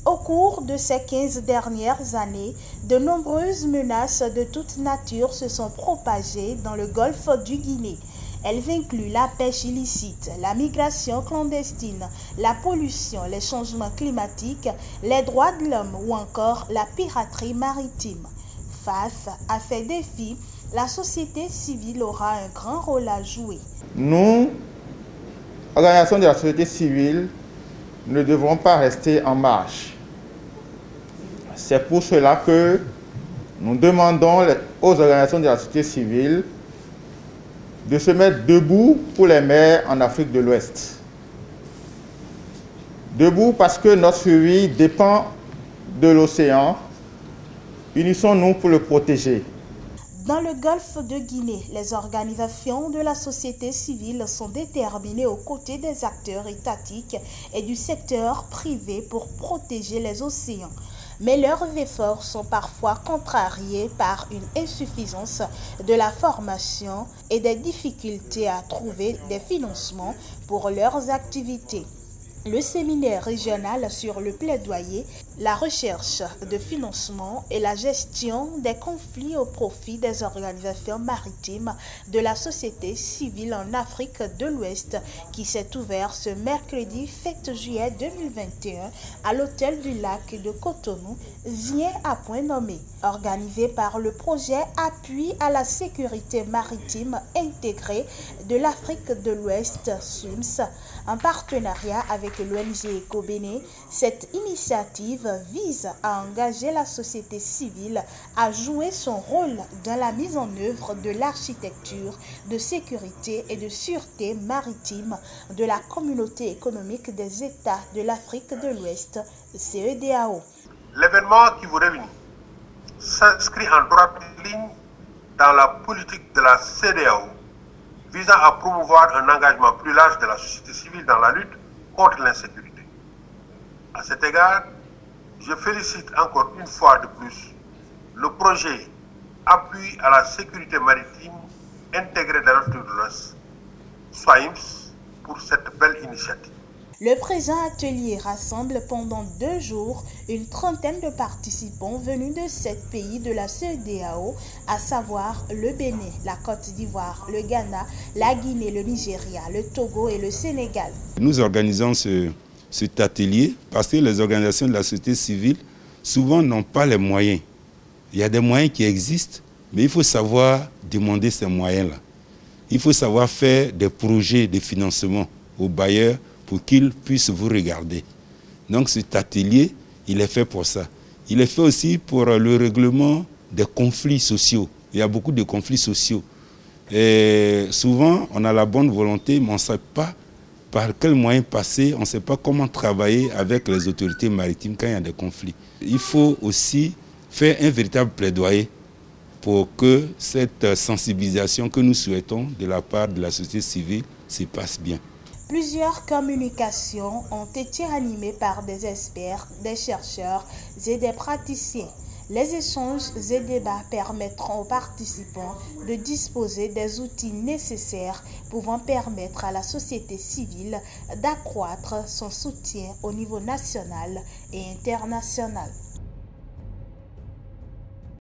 Au cours de ces 15 dernières années, de nombreuses menaces de toute nature se sont propagées dans le golfe du Guinée. Elles incluent la pêche illicite, la migration clandestine, la pollution, les changements climatiques, les droits de l'homme ou encore la piraterie maritime. Face à ces défis, la société civile aura un grand rôle à jouer. Nous, organisations de la société civile, ne devrons pas rester en marge. C'est pour cela que nous demandons aux organisations de la société civile de se mettre debout pour les mers en Afrique de l'Ouest. Debout parce que notre survie dépend de l'océan. Unissons-nous pour le protéger. Dans le golfe de Guinée, les organisations de la société civile sont déterminées aux côtés des acteurs étatiques et du secteur privé pour protéger les océans. Mais leurs efforts sont parfois contrariés par une insuffisance de la formation et des difficultés à trouver des financements pour leurs activités. Le séminaire régional sur le plaidoyer, la recherche de financement et la gestion des conflits au profit des organisations maritimes de la société civile en Afrique de l'Ouest qui s'est ouvert ce mercredi 7 juillet 2021 à l'hôtel du lac de Cotonou vient à point nommé. Organisé par le projet Appui à la sécurité maritime intégrée de l'Afrique de l'Ouest, SUMS, en partenariat avec l'ONG EcoBéné, cette initiative vise à engager la société civile à jouer son rôle dans la mise en œuvre de l'architecture de sécurité et de sûreté maritime de la communauté économique des États de l'Afrique de l'Ouest, CEDEAO. L'événement qui vous réunit s'inscrit en droite ligne dans la politique de la CEDEAO visant à promouvoir un engagement plus large de la société civile dans la lutte contre l'insécurité. À cet égard, je félicite encore une fois de plus le projet Appui à la sécurité maritime intégré de l'Afrique de l'Ouest, SWAIMS, pour cette belle initiative. Le présent atelier rassemble pendant 2 jours une trentaine de participants venus de 7 pays de la CEDEAO, à savoir le Bénin, la Côte d'Ivoire, le Ghana, la Guinée, le Nigeria, le Togo et le Sénégal. Nous organisons cet atelier parce que les organisations de la société civile souvent n'ont pas les moyens. Il y a des moyens qui existent, mais il faut savoir demander ces moyens-là. Il faut savoir faire des projets de financement aux bailleurs pour qu'ils puissent vous regarder. Donc cet atelier, il est fait pour ça. Il est fait aussi pour le règlement des conflits sociaux. Il y a beaucoup de conflits sociaux. Et souvent, on a la bonne volonté, mais on ne sait pas par quels moyens passer, on ne sait pas comment travailler avec les autorités maritimes quand il y a des conflits. Il faut aussi faire un véritable plaidoyer pour que cette sensibilisation que nous souhaitons de la part de la société civile se passe bien. Plusieurs communications ont été animées par des experts, des chercheurs et des praticiens. Les échanges et débats permettront aux participants de disposer des outils nécessaires pouvant permettre à la société civile d'accroître son soutien au niveau national et international.